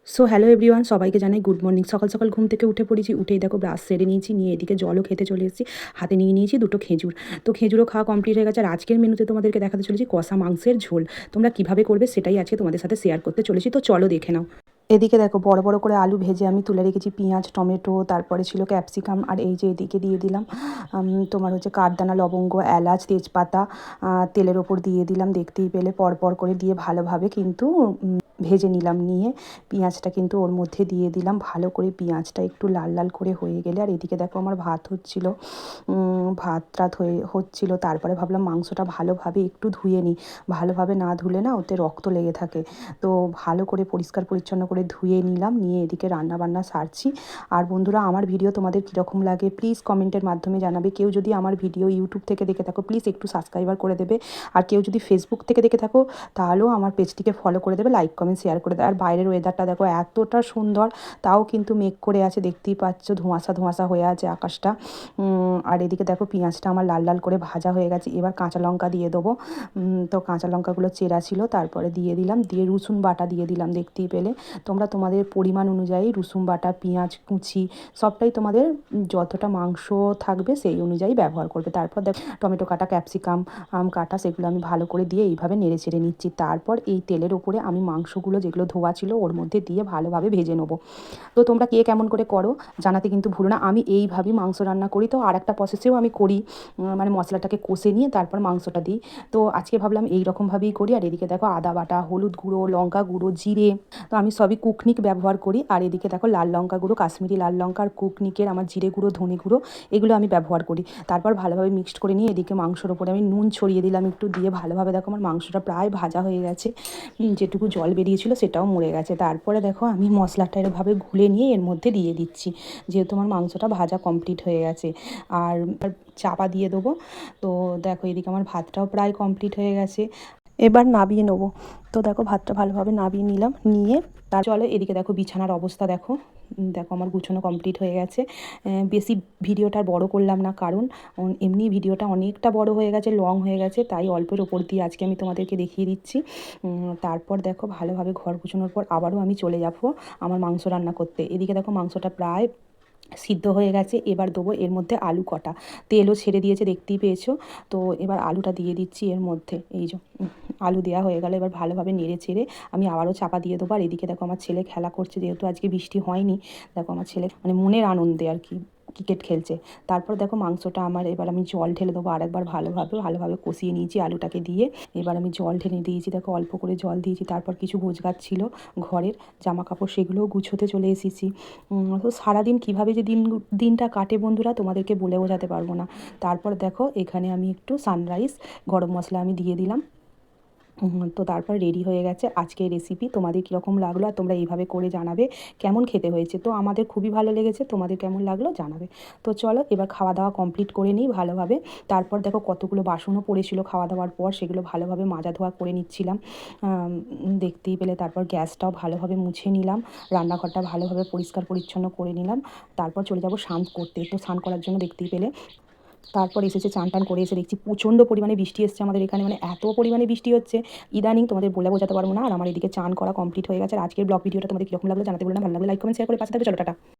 So hello everyone, সবাইকে জানাই good morning. সকাল সকাল ঘুম থেকে উঠে পড়েছি, উঠেই দেখো ব্রাশ সেরে নিয়েছি, নিয়ে এদিকে জলও খেতে চলে এসেছি। হাতে নিয়ে নিয়েছি দুটো খেজুর। তো খেজুরও খাওয়া কমপ্লিট হয়ে গেছে। আর আজকের মেনুতে তোমাদেরকে দেখাতে চলেছি কষা মাংসের ঝোল। তোমরা কিভাবে করবে সেটাই আজকে তোমাদের সাথে শেয়ার করতে চলেছি, তো চলো দেখে নাও। এদিকে দেখো বড় বড় করে আলু ভেজে আমি তুলে রেখেছি, পেঁয়াজ, টমেটো, তারপরে ছিল ক্যাপসিকাম, আর এই যে এদিকে দিয়ে দিলাম তোমার হচ্ছে কাঠদানা, লবঙ্গ, এলাচ, তেজপাতা তেলের ওপর দিয়ে দিলাম, দেখতেই পেলে পরপর করে দিয়ে ভালোভাবে কিন্তু ভেজে নিলাম। নিয়ে পেঁয়াজটা কিন্তু ওর মধ্যে দিয়ে দিলাম, ভালো করে পেঁয়াজটা একটু লাল লাল করে হয়ে গেলে। আর এদিকে দেখো আমার ভাত হচ্ছিল, ভাত রাত হচ্ছিল। তারপরে ভাবলাম মাংসটা ভালোভাবে একটু ধুয়ে নিই, ভালোভাবে না ধুলে না ওতে রক্ত লেগে থাকে। তো ভালো করে পরিষ্কার পরিচ্ছন্ন করে ধুয়ে নিলাম, নিয়ে এদিকে রান্নাবান্না সারছি। আর বন্ধুরা, আমার ভিডিও তোমাদের কীরকম লাগে প্লিজ কমেন্টের মাধ্যমে জানাবে। কেউ যদি আমার ভিডিও ইউটিউব থেকে দেখে থাকো প্লিজ একটু সাবস্ক্রাইবার করে দেবে। আর কেউ যদি ফেসবুক থেকে দেখে থাকো তাহলেও আমার পেজটিকে ফলো করে দেবে, লাইক কমেন্ট শেয়ার করে দেবে। আর বাইরের ওয়েদারটা দেখো এতটা সুন্দর, তাও কিন্তু মেঘ করে আছে, দেখতেই পাচ্ছ ধোঁয়াশা ধোঁয়াশা হয়ে আছে আকাশটা। আর এদিকে দেখো পেঁয়াজটা আমার লাল লাল করে ভাজা হয়ে গেছে। এবার কাঁচা লঙ্কা দিয়ে দেবো। তো কাঁচা লঙ্কাগুলো চেরা ছিল, তারপরে দিয়ে দিলাম, দিয়ে রসুন বাটা দিয়ে দিলাম। দেখতেই পেলে তোমরা তোমাদের পরিমাণ অনুযায়ী রসুন বাটা, পেঁয়াজ কুচি সবটাই তোমাদের যতটা মাংস থাকবে সেই অনুযায়ী ব্যবহার করবে। তারপর দেখো টমেটো কাটা, ক্যাপসিকাম কাটা, সেগুলো আমি ভালো করে দিয়ে এইভাবে নেড়ে চেড়ে নিচ্ছি। তারপর এই তেলের ওপরে আমি মাংসগুলো যেগুলো ধোয়া ছিল ওর মধ্যে দিয়ে ভালোভাবে ভেজে নেবো। তো তোমরা কে কেমন করে করো জানাতে কিন্তু ভুলো না। আমি এইভাবেই মাংস রান্না করি। তো আর একটা প্রসেসেও আমি করি, মানে মশলাটাকে কষে নিয়ে তারপর মাংসটা দিই। তো আজকে ভাবলাম এই রকমভাবেই করি। আর এদিকে দেখো আদা বাটা, হলুদ গুঁড়ো, লঙ্কা গুঁড়ো, জিরে, তো আমি সবই কুকনিক ব্যবহার করি। আর এদিকে দেখো লাল লঙ্কা গুঁড়ো, কাশ্মীরি লাল লঙ্কা, আর কুকনিকের আমার জিরে গুঁড়ো, ধনে গুঁড়ো, এগুলো আমি ব্যবহার করি। তারপর ভালোভাবে মিক্সড করে নিয়ে এদিকে মাংসর ওপরে আমি নুন ছড়িয়ে দিলাম একটু, দিয়ে ভালোভাবে দেখো আমার মাংসটা প্রায় ভাজা হয়ে গেছে। যেটুকু জল বেরিয়েছিল সেটাও মরে গেছে। তারপরে দেখো আমি মশলাটা এরভাবে গুলে নিয়ে এর মধ্যে দিয়ে দিচ্ছি, যেহেতু আমার মাংসটা ভাজা কমপ্লিট হয়ে গেছে। আর চাপা দিয়ে দেবো। তো দেখো এদিকে আমার ভাতটাও প্রায় কমপ্লিট হয়ে গেছে, এবার নাবিয়ে নেবো। তো দেখো ভাতটা ভালোভাবে নাবিয়ে নিলাম, নিয়ে তার চলো এদিকে দেখো বিছানার অবস্থা দেখো। দেখো আমার গুছানো কমপ্লিট হয়ে গেছে। বেশি ভিডিওটা বড় করলাম না, কারণ এমনি ভিডিওটা অনেকটা বড় হয়ে গেছে, লং হয়ে গেছে, তাই অল্পের ওপর দিয়ে আজকে আমি তোমাদেরকে দেখিয়ে দিচ্ছি। তারপর দেখো ভালোভাবে ঘর গুছানোর পর আবারও আমি চলে যাবো আমার মাংস রান্না করতে। এদিকে দেখো মাংসটা প্রায় সিদ্ধ হয়ে গেছে। এবার দেবো এর মধ্যে আলু কটা, তেলও ছেড়ে দিয়েছে দেখতেই পেয়েছো। তো এবার আলুটা দিয়ে দিচ্ছি এর মধ্যে। এই যে আলু দেওয়া হয়ে গেল, এবার ভালোভাবে নেড়ে চেড়ে আমি আবারও চাপা দিয়ে দেবো। আর এদিকে দেখো আমার ছেলে খেলা করছে, যেহেতু আজকে বৃষ্টি হয়নি। দেখো আমার ছেলে মানে মনের আনন্দে আর কি ক্রিকেট খেলছে। তারপর দেখো মাংসটা আমার, এবার আমি জল ঢেলে দেবো আরেকবার, ভালোভাবে ভালোভাবে কষিয়ে নিয়েছি আলুটাকে দিয়ে। এবার আমি জল ঢেলে দিয়েছি, দেখো অল্প করে জল দিয়েছি। তারপর কিছু গোছগাছ ছিল ঘরের জামা কাপড়, সেগুলোও গুছোতে চলে এসেছি। তো সারাদিন কীভাবে যে দিনটা কাটে বন্ধুরা তোমাদেরকে বলে বোঝাতে পারবো না। তারপর দেখো এখানে আমি একটু সানরাইজ গরম মশলা আমি দিয়ে দিলাম। তো তারপর রেডি হয়ে গেছে আজকের রেসিপি। তোমাদের কীরকম লাগলো আর তোমরা এইভাবে করে জানাবে কেমন খেতে হয়েছে। তো আমাদের খুবই ভালো লেগেছে, তোমাদের কেমন লাগলো জানাবে। তো চলো এবার খাওয়া দাওয়া কমপ্লিট করে নিই ভালোভাবে। তারপর দেখো কতগুলো বাসনও পড়েছিল খাওয়া দাওয়ার পর, সেগুলো ভালোভাবে মাজা ধোয়া করে নিচ্ছিলাম, দেখতেই পেলে। তারপর গ্যাসটাও ভালোভাবে মুছে নিলাম, রান্নাঘরটা ভালোভাবে পরিষ্কার পরিচ্ছন্ন করে নিলাম। তারপর চলে যাব স্নান করতে। তো স্নান করার জন্য দেখতেই পেলে তারপর এসেছে, চান টান করে এসে দেখছি প্রচণ্ড পরিমাণে বৃষ্টি এসছে আমাদের এখানে, মানে এত পরিমাণে বৃষ্টি হচ্ছে ইদানিং তোমাদের বলে বোঝাতে পারবো না। আর আমার এদিকে চান করা কমপ্লিট হয়ে গেছে। আর আজকের ব্লগ ভিডিওটা তোমাদের কীরকম লাগলো জানাতে বললাম, ভালো লাগলে লাইক কমেন্ট শেয়ার করে পাশে থাকবে। চলো টাটা।